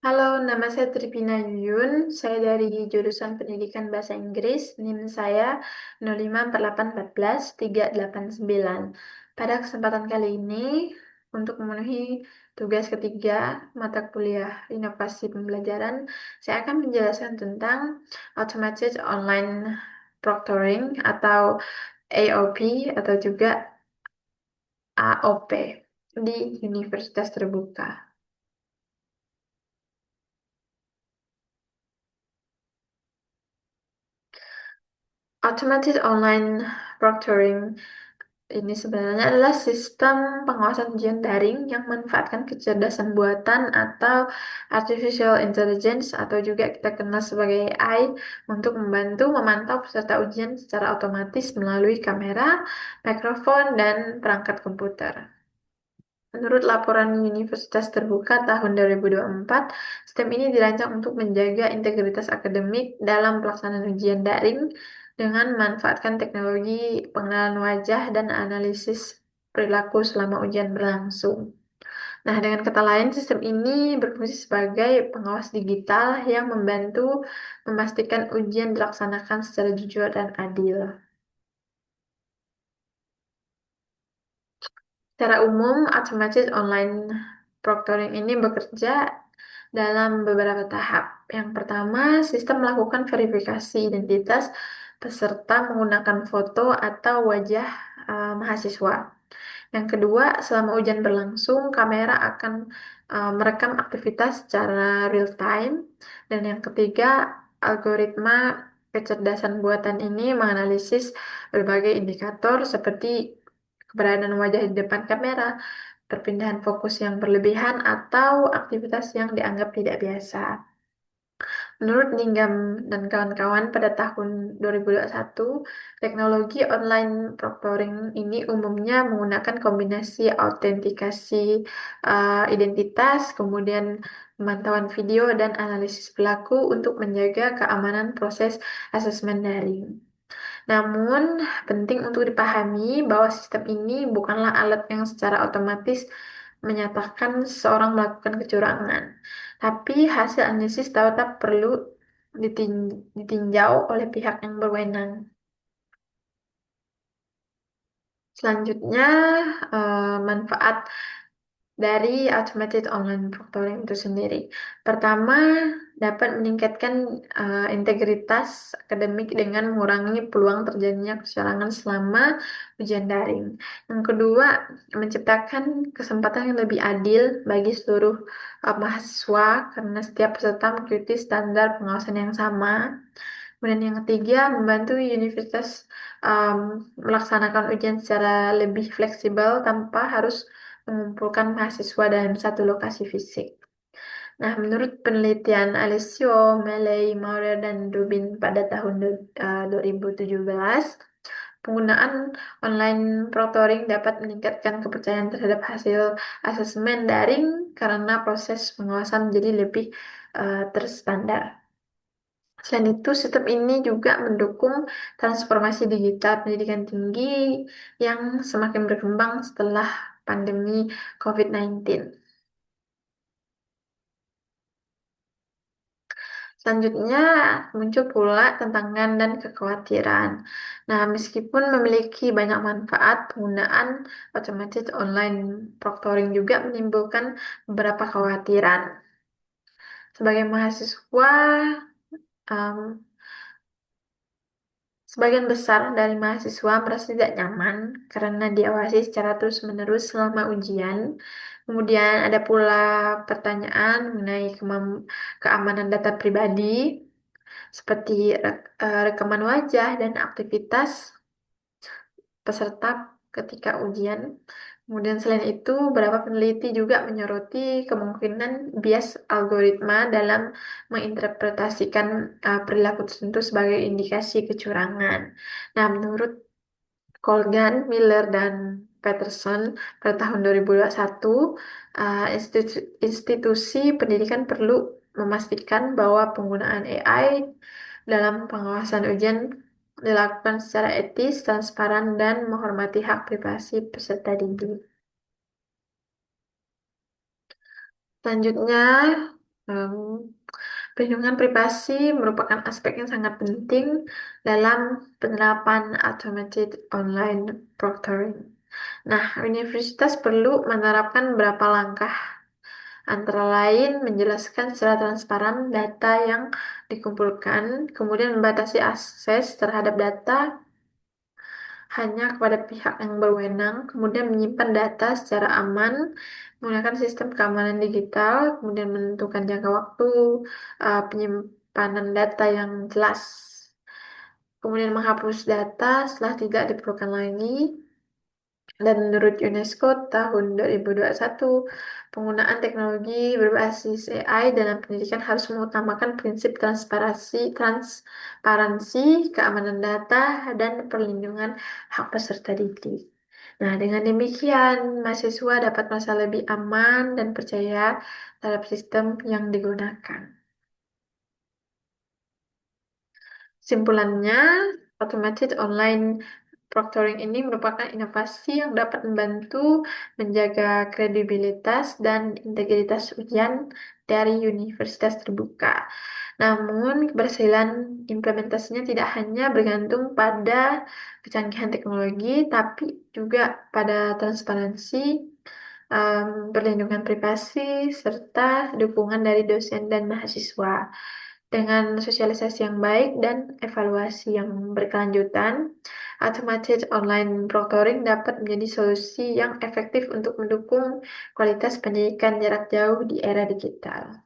Halo, nama saya Tripina Yuyun. Saya dari jurusan Pendidikan Bahasa Inggris. NIM saya 0548143889. Pada kesempatan kali ini, untuk memenuhi tugas ketiga mata kuliah inovasi pembelajaran, saya akan menjelaskan tentang Automated Online Proctoring atau AOP atau juga AOP di Universitas Terbuka. Automated Online Proctoring ini sebenarnya adalah sistem pengawasan ujian daring yang memanfaatkan kecerdasan buatan atau artificial intelligence atau juga kita kenal sebagai AI untuk membantu memantau peserta ujian secara otomatis melalui kamera, mikrofon, dan perangkat komputer. Menurut laporan Universitas Terbuka tahun 2024, sistem ini dirancang untuk menjaga integritas akademik dalam pelaksanaan ujian daring dengan memanfaatkan teknologi pengenalan wajah dan analisis perilaku selama ujian berlangsung. Nah, dengan kata lain, sistem ini berfungsi sebagai pengawas digital yang membantu memastikan ujian dilaksanakan secara jujur dan adil. Secara umum, automated online proctoring ini bekerja dalam beberapa tahap. Yang pertama, sistem melakukan verifikasi identitas peserta menggunakan foto atau wajah mahasiswa. Yang kedua, selama ujian berlangsung, kamera akan merekam aktivitas secara real time. Dan yang ketiga, algoritma kecerdasan buatan ini menganalisis berbagai indikator seperti keberadaan wajah di depan kamera, perpindahan fokus yang berlebihan, atau aktivitas yang dianggap tidak biasa. Menurut Ninggam dan kawan-kawan pada tahun 2021, teknologi online proctoring ini umumnya menggunakan kombinasi autentikasi identitas, kemudian pemantauan video dan analisis perilaku untuk menjaga keamanan proses asesmen daring. Namun, penting untuk dipahami bahwa sistem ini bukanlah alat yang secara otomatis menyatakan seseorang melakukan kecurangan, tapi hasil analisis tetap perlu ditinjau oleh pihak yang berwenang. Selanjutnya, manfaat dari automated online proctoring itu sendiri. Pertama, dapat meningkatkan integritas akademik dengan mengurangi peluang terjadinya kecurangan selama ujian daring. Yang kedua, menciptakan kesempatan yang lebih adil bagi seluruh mahasiswa karena setiap peserta mengikuti standar pengawasan yang sama. Kemudian yang ketiga, membantu universitas um, melaksanakan ujian secara lebih fleksibel tanpa harus mengumpulkan mahasiswa dalam satu lokasi fisik. Nah, menurut penelitian Alessio, Meley, Maurer, dan Rubin pada tahun 2017, penggunaan online proctoring dapat meningkatkan kepercayaan terhadap hasil asesmen daring karena proses pengawasan menjadi lebih terstandar. Selain itu, sistem ini juga mendukung transformasi digital pendidikan tinggi yang semakin berkembang setelah pandemi COVID-19. Selanjutnya, muncul pula tantangan dan kekhawatiran. Nah, meskipun memiliki banyak manfaat, penggunaan automated online proctoring juga menimbulkan beberapa kekhawatiran. Sebagai mahasiswa, um, sebagian besar dari mahasiswa merasa tidak nyaman karena diawasi secara terus-menerus selama ujian. Kemudian ada pula pertanyaan mengenai keamanan data pribadi, seperti rekaman wajah dan aktivitas peserta ketika ujian. Kemudian selain itu, beberapa peneliti juga menyoroti kemungkinan bias algoritma dalam menginterpretasikan perilaku tertentu sebagai indikasi kecurangan. Nah, menurut Colgan, Miller, dan Peterson pada tahun 2021, institusi pendidikan perlu memastikan bahwa penggunaan AI dalam pengawasan ujian dilakukan secara etis, transparan, dan menghormati hak privasi peserta didik. Selanjutnya, Em, Perlindungan privasi merupakan aspek yang sangat penting dalam penerapan automated online proctoring. Nah, universitas perlu menerapkan beberapa langkah, antara lain menjelaskan secara transparan data yang dikumpulkan, kemudian membatasi akses terhadap data hanya kepada pihak yang berwenang, kemudian menyimpan data secara aman, menggunakan sistem keamanan digital, kemudian menentukan jangka waktu penyimpanan data yang jelas, kemudian menghapus data setelah tidak diperlukan lagi. Dan menurut UNESCO tahun 2021, penggunaan teknologi berbasis AI dalam pendidikan harus mengutamakan prinsip transparansi, keamanan data, dan perlindungan hak peserta didik. Nah, dengan demikian, mahasiswa dapat merasa lebih aman dan percaya terhadap sistem yang digunakan. Simpulannya, automated online proctoring ini merupakan inovasi yang dapat membantu menjaga kredibilitas dan integritas ujian dari universitas terbuka. Namun, keberhasilan implementasinya tidak hanya bergantung pada kecanggihan teknologi, tapi juga pada transparansi, perlindungan privasi, serta dukungan dari dosen dan mahasiswa. Dengan sosialisasi yang baik dan evaluasi yang berkelanjutan, automated online proctoring dapat menjadi solusi yang efektif untuk mendukung kualitas pendidikan jarak jauh di era digital.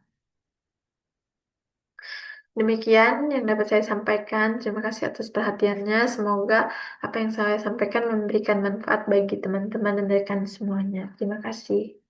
Demikian yang dapat saya sampaikan. Terima kasih atas perhatiannya. Semoga apa yang saya sampaikan memberikan manfaat bagi teman-teman dan rekan semuanya. Terima kasih.